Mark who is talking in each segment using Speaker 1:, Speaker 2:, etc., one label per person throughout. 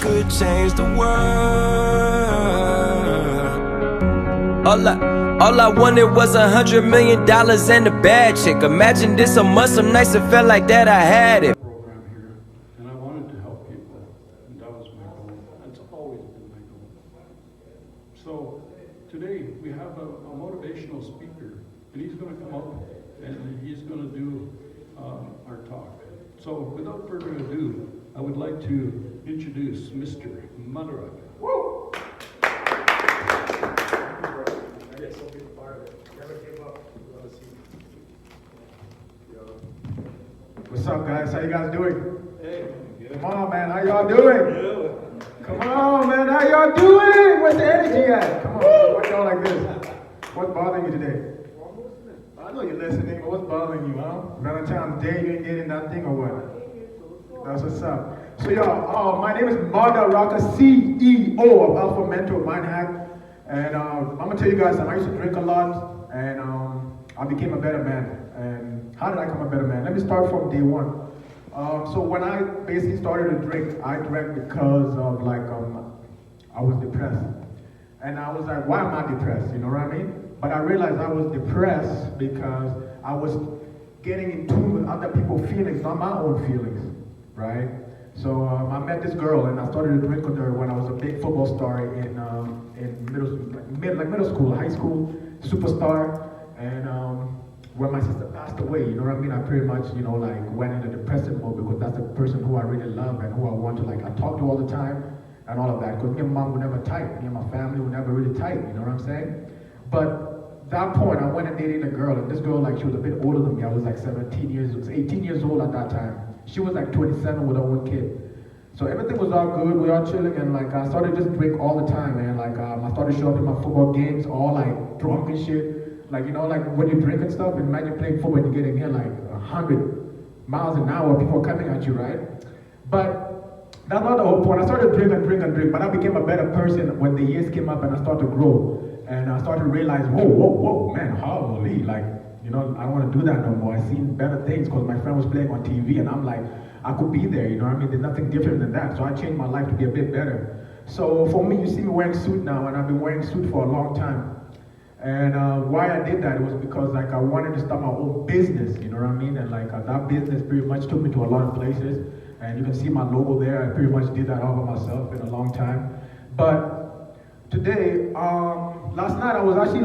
Speaker 1: could change the world. All I wanted was $100 million and a bad chick. Imagine this a month, some nights it felt like that I had it.
Speaker 2: Program here, and I wanted to help people, and that was my goal. That's always been my goal. So today we have a motivational speaker, and he's going to come up and he's going to do our talk. So without further ado, I would like to introduce Mr. Mudderup.
Speaker 3: Woo! I get so big part of it. Never gave up. What's up, guys? How you guys doing?
Speaker 2: Hey,
Speaker 3: Come on, man. How y'all doing? Come on, man. How y'all doing? Where's the energy at? Come on. Why y'all like this? What's bothering you today? I know you're listening, but what's bothering you, huh? Valentine's Day, you ain't getting that thing or what? That's what's up. So y'all, my name is Marda Raka, CEO of Alpha Mentor Mind Hack. And I'm gonna tell you guys something. I used to drink a lot, and I became a better man. And how did I become a better man? Let me start from day one. So when I basically started to drink, I drank because of I was depressed. And I was like, why am I depressed? You know what I mean? But I realized I was depressed because I was getting in tune with other people's feelings, not my own feelings, right? So I met this girl, and I started to drink with her when I was a big football star in middle school, high school, superstar. And when my sister passed away, you know what I mean? I pretty much, went into depressive mode because that's the person who I really love and who I want to I talk to all the time and all of that. Because me and mom were never tight. Me and my family were never really tight, you know what I'm saying? But that point, I went and dated a girl, and this girl, she was a bit older than me. I was 18 years old at that time. She was 27 with her own kid. So everything was all good, we all chilling, and I started just drink all the time, man. I started showing up in my football games, all drunk and shit. When you drink and stuff, imagine playing football and you're getting hit 100 miles an hour, people coming at you, right? But that's not the whole point. I started drink, but I became a better person when the years came up and I started to grow. And I started to realize, whoa, man, holy, I don't want to do that no more. I seen better things because my friend was playing on TV, and I'm I could be there, you know what I mean? There's nothing different than that. So I changed my life to be a bit better. So for me, you see me wearing a suit now, and I've been wearing a suit for a long time. And why I did that was because I wanted to start my own business, you know what I mean? And that business pretty much took me to a lot of places. And you can see my logo there. I pretty much did that all by myself in a long time. But today, last night I was actually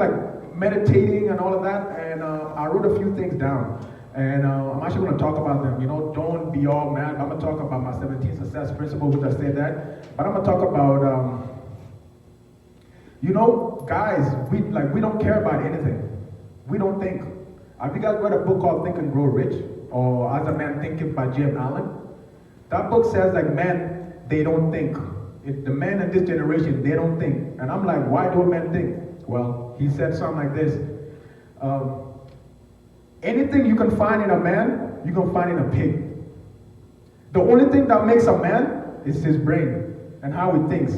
Speaker 3: meditating and all of that, and I wrote a few things down. And I'm actually going to talk about them. Don't be all mad. I'm going to talk about my 17 success principles, which I said that. But I'm going to talk about, guys, we don't care about anything. We don't think. Have you guys read a book called Think and Grow Rich? Or As a Man Thinketh by Jim Allen? That book says men, they don't think. The men in this generation, they don't think. And I'm why don't men think? Well, he said something like this. Anything you can find in a man, you can find in a pig. The only thing that makes a man is his brain and how he thinks,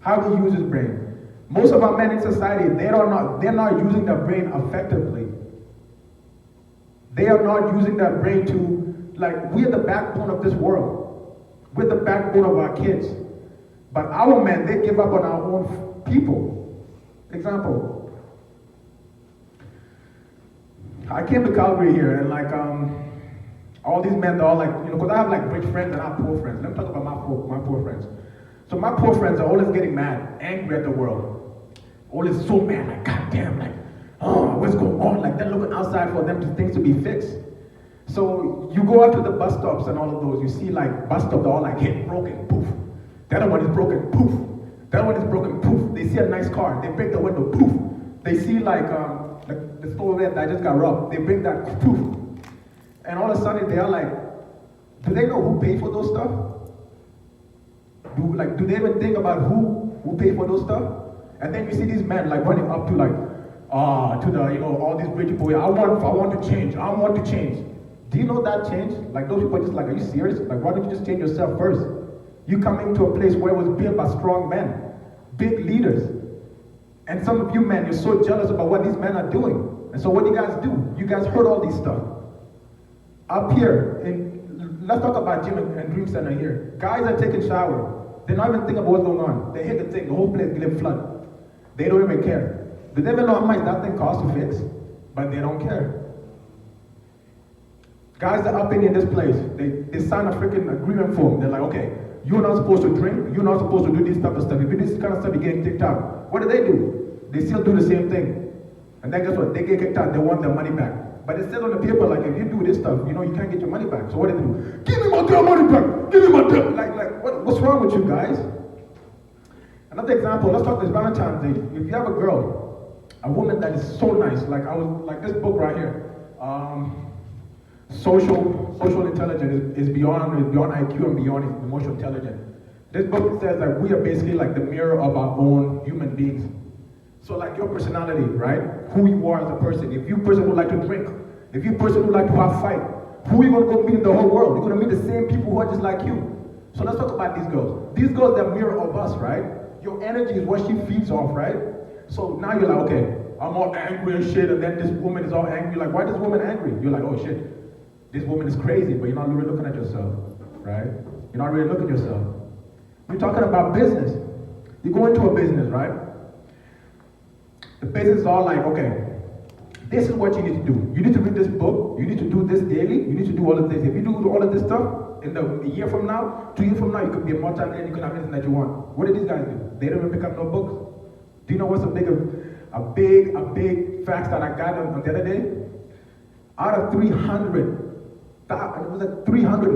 Speaker 3: how he uses his brain. Most of our men in society, they're not using their brain effectively. They are not using their brain to, we're the backbone of this world. We're the backbone of our kids. But our men, they give up on our own people. Example. I came to Calgary here, and all these men, they're all because I have rich friends and I have poor friends. Let me talk about my poor friends. So my poor friends are always getting mad, angry at the world. Always so mad, goddamn, what's going on? They're looking outside for things to be fixed. So you go out to the bus stops and all of those, you see bus stops are all hit, broken, poof. The other one is broken, poof. The other one is broken, poof. They see a nice car, they break the window, poof. They see the store that just got robbed, they break that, poof. And all of a sudden they are do they know who paid for those stuff? Do they even think about who paid for those stuff? And then you see these men running up to all these rich people. I want to change. I want to change. Do you know that change? Those people are just are you serious? Why don't you just change yourself first? You come into a place where it was built by strong men, big leaders. And some of you men, you're so jealous about what these men are doing. And so what do you guys do? You guys heard all these stuff. Up here, let's talk about Gym and Dream Center here. Guys are taking shower. They're not even thinking about what's going on. They hit the thing, the whole place get flood. They don't even care. They never know how much that thing costs to fix, but they don't care. Guys that are up in this place, they sign a freaking agreement form. They're like, okay, you're not supposed to drink, you're not supposed to do this type of stuff. If you do this kind of stuff, you're getting kicked out. What do? They still do the same thing. And then guess what? They get kicked out, they want their money back. But it says on the paper, like, if you do this stuff, you can't get your money back. So what do they do? Give me my damn money back! Give me my damn... What's wrong with you guys? Another example, let's talk this Valentine's Day. If you have a girl, a woman that is so nice, like this book right here, Social intelligence is beyond IQ and beyond emotional intelligence. This book says that we are basically like the mirror of our own human beings. So like your personality, right? Who you are as a person. If you person would like to drink, if you person would like to have fight, who are you going to go meet in the whole world? You're going to meet the same people who are just like you. So let's talk about these girls. These girls are a mirror of us, right? Your energy is what she feeds off, right? So now you're like, okay, I'm all angry and shit, and then this woman is all angry. Like, why is this woman angry? You're like, oh shit. This woman is crazy, but you're not really looking at yourself, right? You're not really looking at yourself. We're talking about business. You go into a business, right? The business is all like, okay, this is what you need to do. You need to read this book. You need to do this daily. You need to do all of this. If you do all of this stuff, a year from now, 2 years from now, you could be a multi-millionaire, you could have anything that you want. What do these guys do? They don't even pick up no books. Do you know what's a big fact that I got on the other day? Out of 300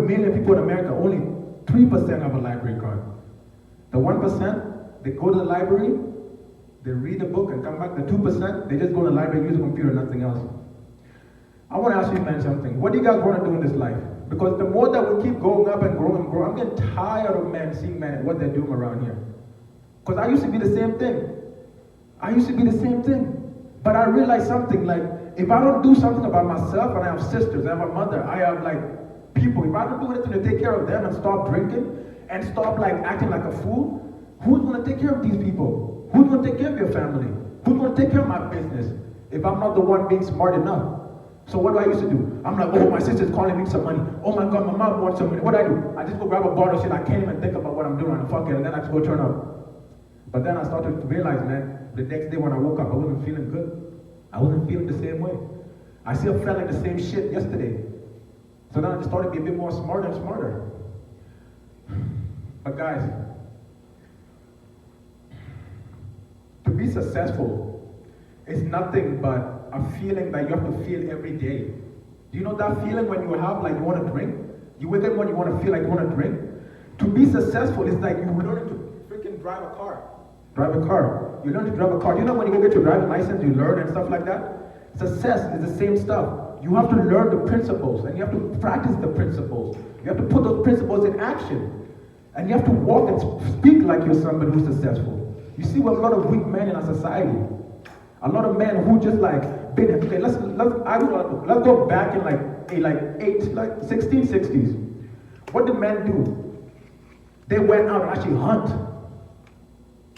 Speaker 3: million people in America, only 3% have a library card. The 1%, they go to the library, they read the book and come back. The 2%, they just go to the library, use a computer, nothing else. I want to ask you men something. What do you guys want to do in this life? Because the more that we keep going up and growing and growing, I'm getting tired of men seeing men and what they're doing around here. Because I used to be the same thing. But I realized something, like, if I don't do something about myself, and I have sisters, I have a mother, I have like people, if I don't do anything to take care of them and stop drinking and stop like acting like a fool, who's going to take care of these people? Who's going to take care of your family? Who's going to take care of my business if I'm not the one being smart enough? So what do I used to do? I'm like, oh, my sister's calling me some money. Oh my God, my mom wants some money. What do? I just go grab a bottle of shit. I can't even think about what I'm doing and fuck it, and then I just go turn up. But then I started to realize, man, the next day when I woke up, I wasn't feeling good. I wasn't feeling the same way. I still felt like the same shit yesterday. So then I just started to be a bit more smarter and smarter. But guys, to be successful is nothing but a feeling that you have to feel every day. Do you know that feeling when you have like you want to drink? You wake up when you want to feel like you want to drink? To be successful is like you learning to freaking drive a car. You learn to drive a car. Do you know when you go get your driving license, you learn and stuff like that? Success is the same stuff. You have to learn the principles and you have to practice the principles. You have to put those principles in action. And you have to walk and speak like you're somebody who's successful. You see, we're a lot of weak men in our society. A lot of men who just like been, okay, let's go back in like 1660s. What did men do? They went out and actually hunt.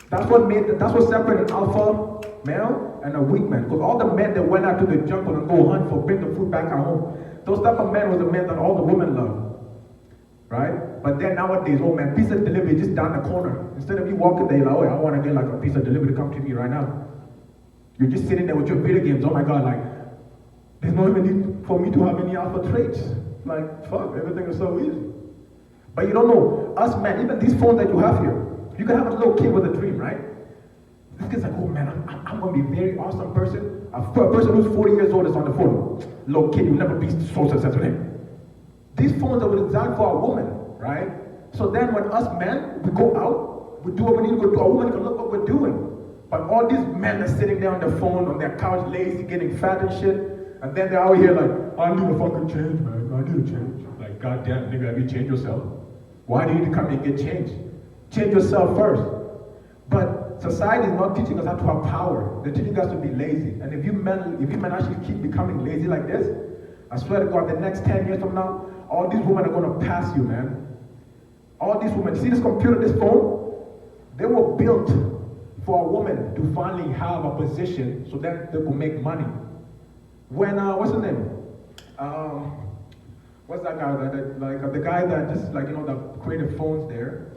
Speaker 3: That's what separated an alpha male and a weak man. Because all the men that went out to the jungle and go hunt for bring the food back at home, those type of men was the men that all the women love. Right? But then nowadays, oh man, pizza delivery just down the corner. Instead of you walking there, you're like, oh, I want to get like a pizza delivery to come to me right now. You're just sitting there with your video games. Oh my God, like, there's no even need for me to have any alpha traits. Like, fuck, everything is so easy. But you don't know, us men, even these phones that you have here, you can have a little kid with a dream, right? This kid's like, oh man, I'm going to be a very awesome person. A person who's 40 years old is on the phone. Little kid, you'll never be so successful. These phones are designed for a woman, right? So then when us men, we go out, we do what we need to go do. A woman can look what we're doing. But all these men are sitting there on their phone, on their couch, lazy, getting fat and shit. And then they're out here like, I need a fucking change, man. I need a change. Like, goddamn, nigga, have you changed yourself? Why do you need to come here and get changed? Change yourself first. But society is not teaching us how to have power. They're teaching us to be lazy. And if you men actually keep becoming lazy like this, I swear to God, the next 10 years from now, all these women are going to pass you, man. All these women. See this computer, this phone? They were built for a woman to finally have a position so that they could make money. When, what's his name? What's that guy? The guy that just, like, you know, that created phones there.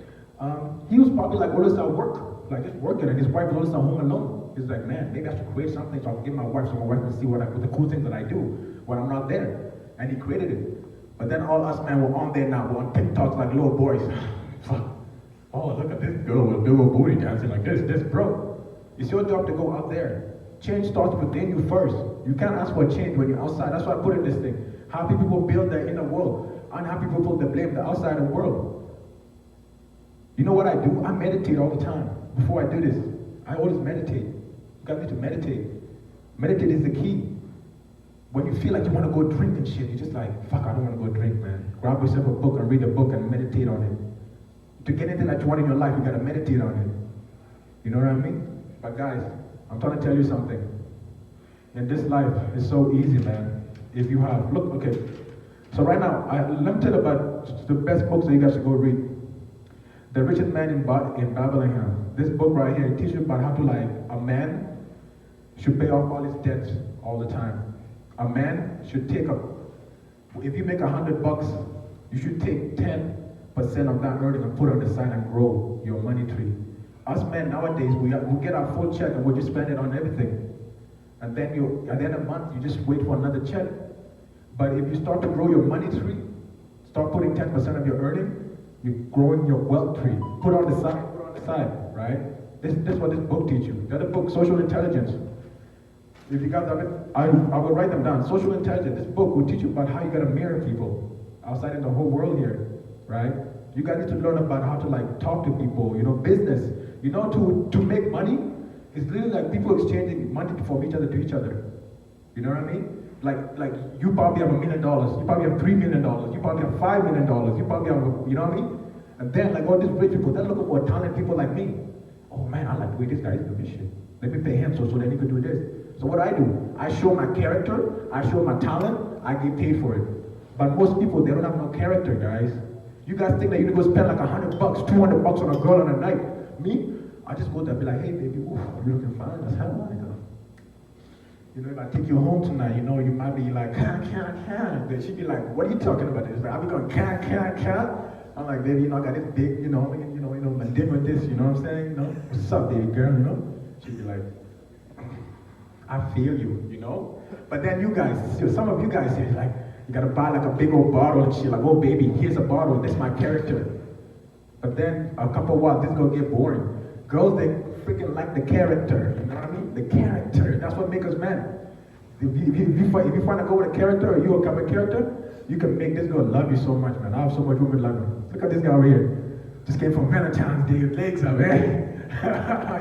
Speaker 3: He was probably like always at work, like just working, and his wife was always at home alone. He's like, man, maybe I should create something so I can get my wife, so my wife can see what the cool things that I do when I'm not there. And he created it. But then all us men were on there now, we're on TikToks like little boys. Fuck. Oh, look at this girl with a big old booty dancing like this, bro. It's your job to go out there. Change starts within you first. You can't ask for change when you're outside. That's why I put in this thing. Happy people build their inner world. Unhappy people, they blame the outside world. You know what I do? I meditate all the time. Before I do this, I always meditate. You got me to meditate. Meditate is the key. When you feel like you want to go drink and shit, you're just like, fuck, I don't want to go drink, man. Grab yourself a book and read a book and meditate on it. To get anything that you want in your life, you got to meditate on it. You know what I mean? But guys, I'm trying to tell you something. In this life, it's so easy, man. If you have, look, okay. So right now, let me tell you about the best books that you guys should go read. The Richest Man in Babylon. This book right here, it teaches you about how to, like, a man should pay off all his debts all the time. A man should take if you make $100, you should take 10% of that earning and put it on the side and grow your money tree. Us men nowadays, we get our full check and we just spend it on everything. And then at the end of the month, you just wait for another check. But if you start to grow your money tree, start putting 10% of your earning, you're growing your wealth tree. Put on the side, right? This is what this book teaches you. The other book, Social Intelligence. If you guys have it, I will write them down. Social Intelligence. This book will teach you about how you gotta mirror people outside in the whole world here, right? You guys need to learn about how to like talk to people, you know, business. You know, to make money, it's literally like people exchanging money from each other to each other. You know what I mean? Like you probably have $1 million, you probably have $3 million, you probably have $5 million, you probably have, you know what I mean? And then like all these rich people, they're looking for talented people like me. Oh man, I like the way this guy's doing this shit. Let me pay him so then he could do this. So what I do, I show my character, I show my talent, I get paid for it. But most people, they don't have no character, guys. You guys think that you can go spend like $100, $200 on a girl on a night. Me, I just go there and be like, hey baby, oof, you're looking fine as hell, my girl. You know, if I take you home tonight, you know, you might be like, can. Then she'd be like, what are you talking about? It's like, I'll be going, can. I'm like, baby, you know, I got this big, my dick with this, you know what I'm saying? You know, what's up, baby girl, you know? She'd be like, I feel you, you know? But then you guys, some of you guys here, like, you gotta buy like a big old bottle and shit, like, oh baby, here's a bottle, this is my character. But then a couple of while, this is gonna get boring. Girls, they freaking like the character, you know what I mean? The character, that's what makes us men. If you find a girl with a character, or you a common character, you can make this girl love you so much, man. I have so much women love me. Look at this guy over here. Just came from Valentine's Day, his legs up, eh?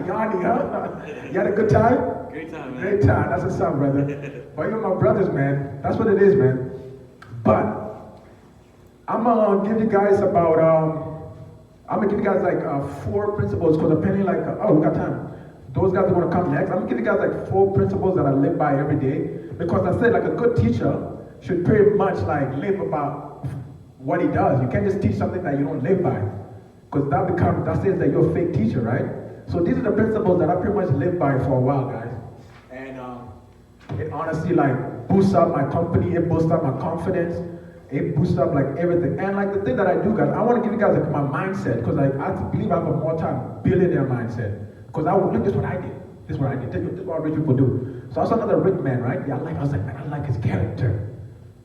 Speaker 3: Yanni, huh? You had a good time?
Speaker 4: Great time, man.
Speaker 3: Great time, that's what's up, brother. But you're my brothers, man. That's what it is, man. But I'm gonna give you guys about I'm gonna give you guys like 4 principles, because depending like, we got time. Those guys are gonna come next. I'm gonna give you guys like 4 principles that I live by every day. Because I said like a good teacher should pretty much like live about what he does. You can't just teach something that you don't live by. Because that says that you're a fake teacher, right? So these are the principles that I pretty much live by for a while, guys. And it honestly like boosts up my company, it boosts up my confidence. It boosts up like everything. And like the thing that I do, guys, I want to give you guys like my mindset, because like I believe I have a multi-billionaire mindset. Because look, this is what I did. This is what I did. This is what rich people do. So I saw another rich man, right? I was like, man, I like his character.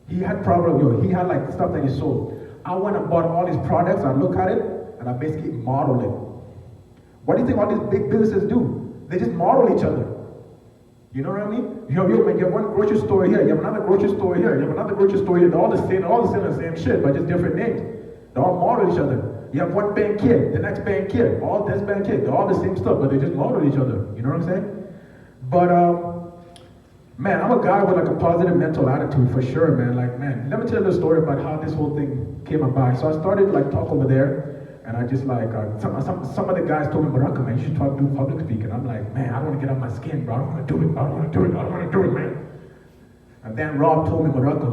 Speaker 3: He had problems, he had like stuff that he sold. I went and bought all his products, I look at it, and I basically model it. What do you think all these big businesses do? They just model each other. You know what I mean? You have one grocery store here, you have another grocery store here, you have another grocery store here. They're all the same shit, but just different names. They all model each other. You have one bank here, the next bank here, all this bank here. They're all the same stuff, but they just model each other. You know what I'm saying? But man, I'm a guy with like a positive mental attitude for sure, man. Like, man, let me tell you the story about how this whole thing came about. So I started like talk over there. And I just like, some of the guys told me, Baraka, man, you should do public speaking. I'm like, man, I don't want to get out my skin, bro. I don't want to do it, man. And then Rob told me, Baraka,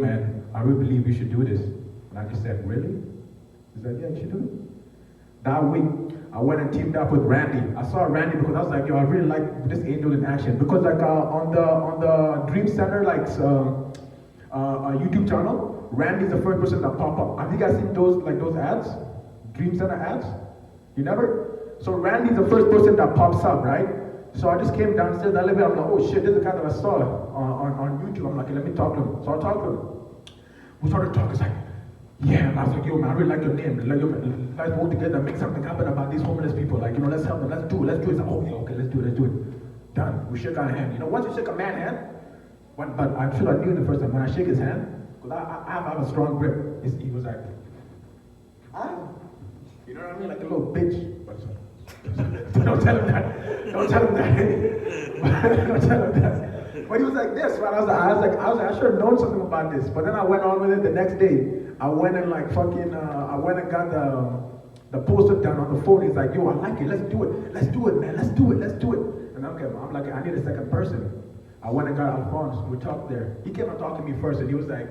Speaker 3: man, I really believe you should do this. And I just said, really? He said, yeah, you should do it. That week, I went and teamed up with Randy. I saw Randy because I was like, yo, I really like this angel in action. Because like on the Dream Center, like YouTube channel, Randy's the first person that pop up. Have you guys seen those ads? Dream Center ads? You never? So Randy's the first person that pops up, right? So I just came downstairs, I live here, I'm like, oh shit, this is the guy that I saw on YouTube. I'm like, let me talk to him. So I talked to him. We started talking, it's like, yeah, and I was like, yo man, I really like your name. Like, yo, man, let's work together, make something happen about these homeless people. Like, let's help them, let's do it. He's like, oh yeah, okay, let's do it. Done. We shook our hand. Once you shake a man's hand, but I'm sure I knew the first time, when I shake his hand, because I have a strong grip, he was like, you know what I mean? Like a little bitch. Don't tell him that. Don't tell him that. Don't tell him that. But he was like this, right? I was like, I should have known something about this. But then I went on with it the next day. I went and like I went and got the poster done on the phone. He's like, yo, I like it. Let's do it. Let's do it, man. Let's do it. And I'm like, I need a second person. I went and got Alphonse. We talked there. He came and talked to me first, and he was like,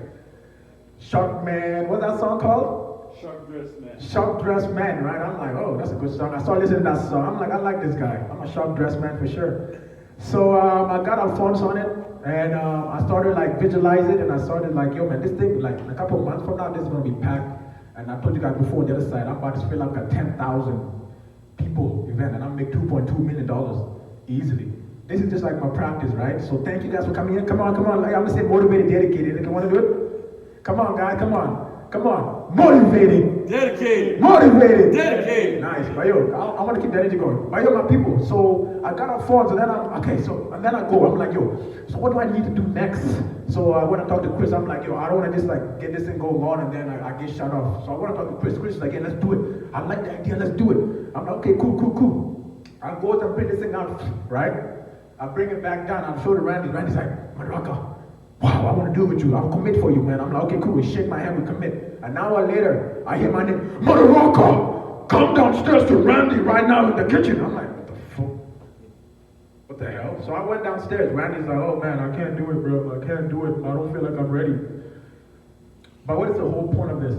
Speaker 3: Shark Man. What's that song called?
Speaker 2: Shark Dressed Man.
Speaker 3: Shark Dressed Man, right? I'm like, oh, that's a good song. I started listening to that song. I'm like, I like this guy. I'm a Shark Dressed Man for sure. So I got Alphonse on it, and I started like visualize it, and I started like, yo man, this thing, like a couple of months from now, this is gonna be packed. And I told you guys before on the other side, I'm about to fill up a 10,000 people event, and I'll make $2.2 million easily. This is just like my practice, right? So thank you guys for coming in. Come on. Like, I'm gonna say motivated, dedicated. If you wanna do it? Come on, guys, come on. Motivated.
Speaker 4: Dedicated.
Speaker 3: Motivated.
Speaker 4: Dedicated.
Speaker 3: Nice. But yo, I want to keep the energy going. But yo, my people. So I got off phones and then and then I go. I'm like, yo, so what do I need to do next? So when I talk to Chris, I'm like, yo, I don't want to just like get this thing going on and then I get shut off. So I want to talk to Chris. Chris is like, yeah, let's do it. I like the idea. Let's do it. I'm like, okay, cool. I go and bring this thing out, right? I bring it back down. I'm showing Randy. Randy's like, Madaraka. Wow, I want to do it with you. I'll commit for you, man. I'm like, okay, cool. We shake my hand, we commit. An hour later, I hear my name, Madaraka, come downstairs to Randy right now in the kitchen. I'm like, what the fuck? What the hell? So I went downstairs. Randy's like, oh man, I can't do it, bro. I can't do it. I don't feel like I'm ready. But what is the whole point of this?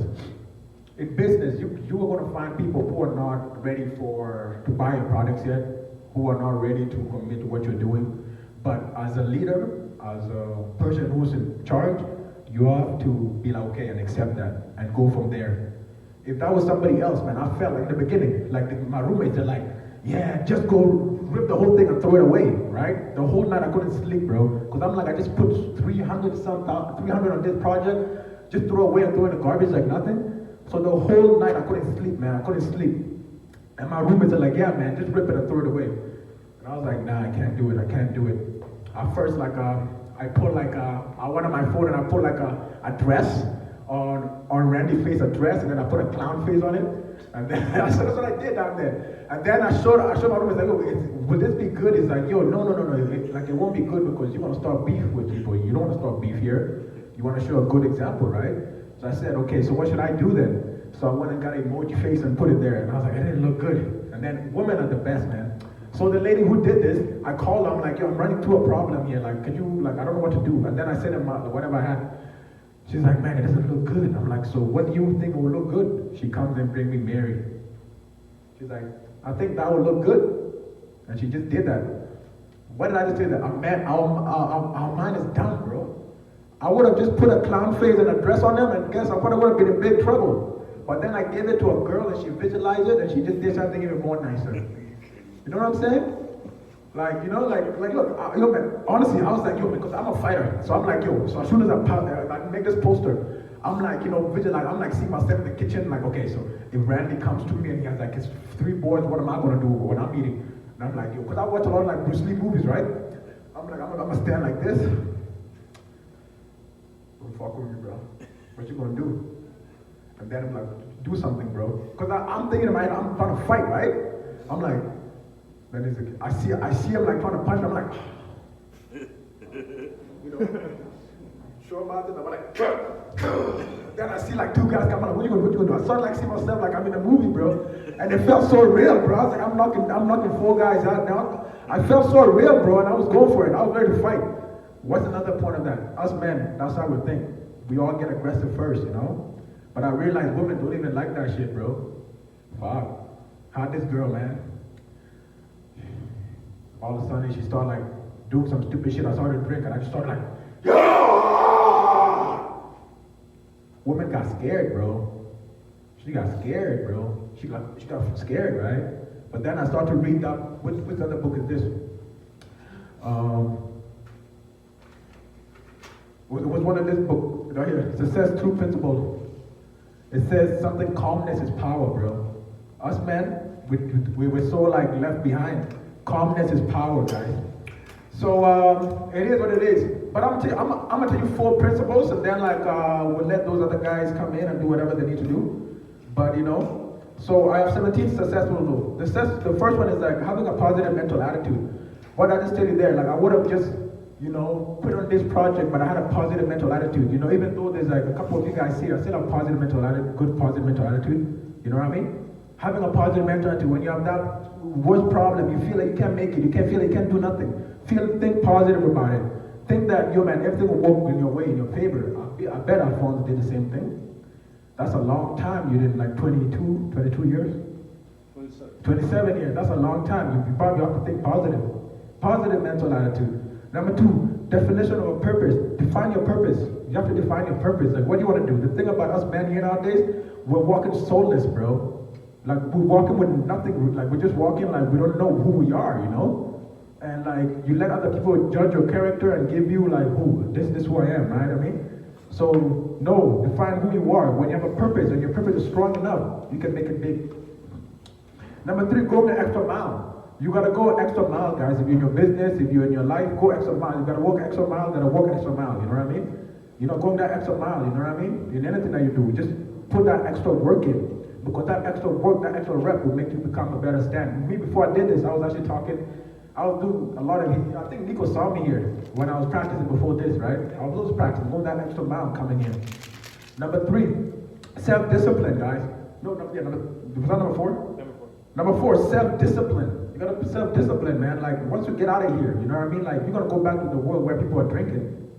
Speaker 3: In business, you are going to find people who are not ready to buy your products yet, who are not ready to commit to what you're doing. But as a leader, as a person who's in charge, you have to be like, okay, and accept that and go from there. If that was somebody else, man, I felt like in the beginning, like my roommates are like, yeah, just go rip the whole thing and throw it away, right? The whole night I couldn't sleep, bro, because I'm like, I just put 300 on this project, just throw away and throw in the garbage like nothing. So the whole night I couldn't sleep, man, I couldn't sleep. And my roommates are like, yeah, man, just rip it and throw it away. And I was like, nah, I can't do it. At first, like, I put like I went on my phone and I put like a dress on Randy's face, a dress, and then I put a clown face on it. And then that's what I did down there. And then I showed my roommates like, yo, will this be good? He's like, yo, no. It won't be good because you want to start beef with people. You don't want to start beef here. You want to show a good example, right? So I said, okay, so what should I do then? So I went and got an emoji face and put it there. And I was like, it didn't look good. And then women are the best, man. So the lady who did this, I called her, I'm like, yo, I'm running through a problem here. Like, can you, like, I don't know what to do. And then I sent her whatever I had. She's like, man, it doesn't look good. I'm like, so what do you think will look good? She comes and brings me Mary. She's like, I think that would look good. And she just did that. What did I just say that? Our mind is dumb, bro. I would have just put a clown face and a dress on them and guess I probably would have been in big trouble. But then I gave it to a girl and she visualized it and she just did something even more nicer. You know what I'm saying? Like, you know, like look, yo, man, honestly, I was like, yo, because I'm a fighter. So I'm like, yo, so as soon as I make this poster, I'm like, you know, visualize, I'm like seeing myself in the kitchen, like, okay, so if Randy comes to me and he has like his 3 boys, what am I gonna do when I'm eating? And I'm like, yo, because I watch a lot of like Bruce Lee movies, right? I'm like, I'm gonna stand like this. Don't fuck with me, bro. What you gonna do? And then I'm like, do something, bro. Because I'm thinking in my head, I'm trying to fight, right? I'm like, then I see him like trying to punch me. I'm like, you know, show him out there. I'm like, then I see like 2 guys come out. What you gonna do? I started like see myself like I'm in a movie, bro. And it felt so real, bro. I was like, I'm knocking 4 guys out now. I felt so real, bro, and I was going for it. I was ready to fight. What's another point of that? Us men, that's how we think. We all get aggressive first, you know? But I realized women don't even like that shit, bro. Fuck. Had this girl, man. All of a sudden, she started like doing some stupid shit. I started to drink, and I just started like, yeah! Woman got scared, bro. She got scared, bro. she got scared, right? But then I started to read that. Which other book is this? It was one of this book right here. Success True Principle. It says something, calmness is power, bro. Us men, we were so like left behind. Calmness is power, guys. So it is what it is. But I'm gonna tell you 4 principles, and then like we'll let those other guys come in and do whatever they need to do. But you know, so I have 17 successful rules. The first one is like having a positive mental attitude. What I just tell you there, like I would have just, you know, quit on this project, but I had a positive mental attitude. You know, even though there's like a couple of you guys here, I still have positive mental attitude, good positive mental attitude. You know what I mean? Having a positive mental attitude, when you have that worst problem, you feel like you can't make it, you can't feel like you can't do nothing. Think positive about it. Think that, yo man, everything will work in your way, in your favor. I bet Alphonse did the same thing. That's a long time. You did like 22 years? 27 years. That's a long time. You probably have to think positive. Positive mental attitude. Number 2, definition of a purpose. Define your purpose. You have to define your purpose. Like, what do you want to do? The thing about us men here nowadays, we're walking soulless, bro. Like, we're walking with nothing. Like, we're just walking like we don't know who we are, you know? And like, you let other people judge your character and give you like, this is who I am, right? I mean? So, no, define who you are. When you have a purpose and your purpose is strong enough, you can make it big. Number 3, go the extra mile. You gotta go extra mile, guys. If you're in your business, if you're in your life, go extra mile. You gotta walk extra mile, gotta walk extra mile, you know what I mean? You know, going that extra mile, you know what I mean? In anything that you do, just put that extra work in. Because that extra work, that extra rep will make you become a better stand. Me, before I did this, I was actually talking, I was doing a lot of, I think Nico saw me here when I was practicing before this, right? I was just practicing, going that extra mile coming here. Number 3, self-discipline, guys. Was that number 4? Number 4, self-discipline. You gotta be self-disciplined, man. Like, once you get out of here, you know what I mean? Like, you're gonna go back to the world where people are drinking.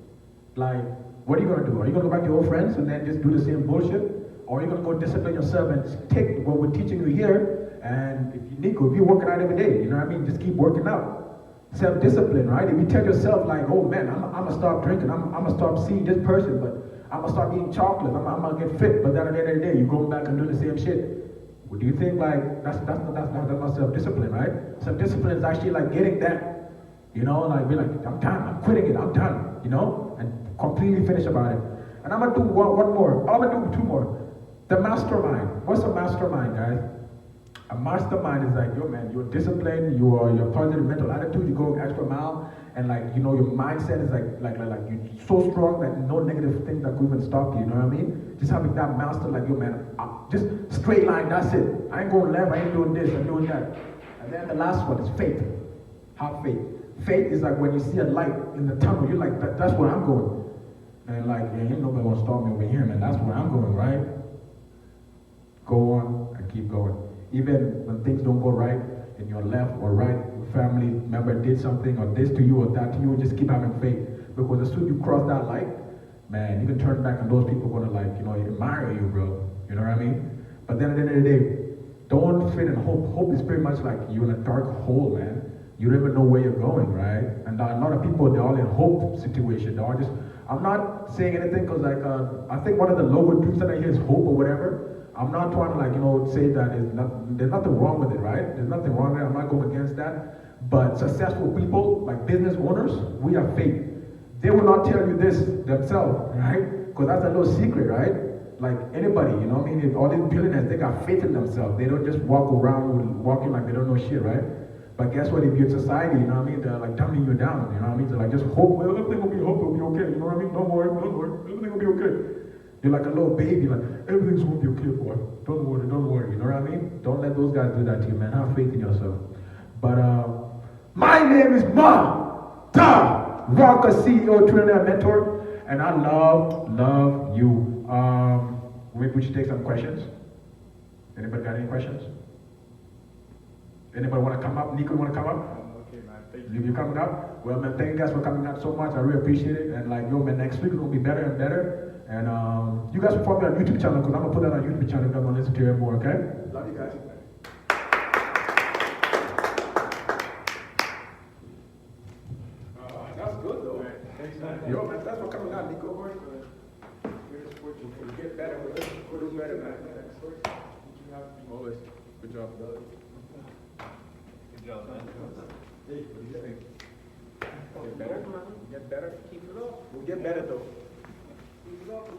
Speaker 3: Like, what are you gonna do? Are you gonna go back to your old friends and then just do the same bullshit? Or are you gonna go discipline yourself and take what we're teaching you here? And if you're working out every day, you know what I mean? Just keep working out. Self-discipline, right? If you tell yourself, like, oh man, I'm gonna stop drinking, I'm gonna stop seeing this person, but I'm gonna start eating chocolate, I'm gonna get fit, but then at the end of the day, you're going back and doing the same shit. Well, do you think like that's not self-discipline, right? Self-discipline is actually like getting that, you know, like be like, I'm done, I'm quitting it, I'm done, you know, and completely finish about it. And I'm gonna do one more. I'm gonna do 2 more. The mastermind. What's a mastermind, guys? A mastermind is like, yo man, you're disciplined, you're positive mental attitude, you go extra mile, and like, you know, your mindset is like you're so strong that no negative thing that could even stop you, you know what I mean? Just having that master, like, yo man, just straight line, that's it. I ain't going left, I ain't doing this, I'm doing that. And then the last one is faith. Have faith. Faith is like when you see a light in the tunnel, you're like, that's where I'm going. And like, yeah, ain't nobody gonna stop me over here, man, that's where I'm going, right? Go on and keep going. Even when things don't go right in your left or right, your family member did something or this to you or that to you, just keep having faith. Because as soon as you cross that light, man, you can turn back and those people are gonna like, you know, admire you, bro. You know what I mean? But then at the end of the day, don't fit in hope. Hope is pretty much like you're in a dark hole, man. You don't even know where you're going, right? And a lot of people, they're all in hope situation. They're all just, I'm not saying anything because like, I think one of the lower truths that I hear is hope or whatever. I'm not trying to like, you know, say that there's nothing wrong with it, right? There's nothing wrong with it. I'm not going against that. But successful people, like business owners, we have faith. They will not tell you this themselves, right? Because that's a little secret, right? Like anybody, you know what I mean? If all these billionaires, they got faith in themselves. They don't just walk around walking like they don't know shit, right? But guess what? If you're in society, you know what I mean? They're like dumbing you down, you know what I mean? They're like, just hope, well, everything will be okay, you know what I mean? Don't worry, everything will be okay. You're like a little baby, like, everything's gonna be okay, boy. Don't worry, you know what I mean? Don't let those guys do that to you, man. Have faith in yourself. But my name is Ma Da Walker, CEO, trainer, and mentor, and I love you. Maybe we should take some questions. Anybody got any questions? Anybody want to come up? Nico, you want to come up?
Speaker 4: Okay, man. Thank you.
Speaker 3: You coming up? Well, man, thank you guys for coming out so much. I really appreciate it. And like, yo, man, next week it's gonna be better and better. And you guys will follow me on YouTube channel because I'm gonna put that on YouTube channel if you want to listen to it more. Okay? Love you guys. That's good though.
Speaker 4: Right. Thanks, man.
Speaker 3: Yo, man, thanks for coming out, Nico. We'll get better. We'll do better, man.
Speaker 4: What you have?
Speaker 3: Always.
Speaker 5: Good job.
Speaker 4: Good job, man.
Speaker 5: Hey, what do you think? Get better?
Speaker 3: Get better, keep it up.
Speaker 5: We'll get better though.
Speaker 3: Keep it up,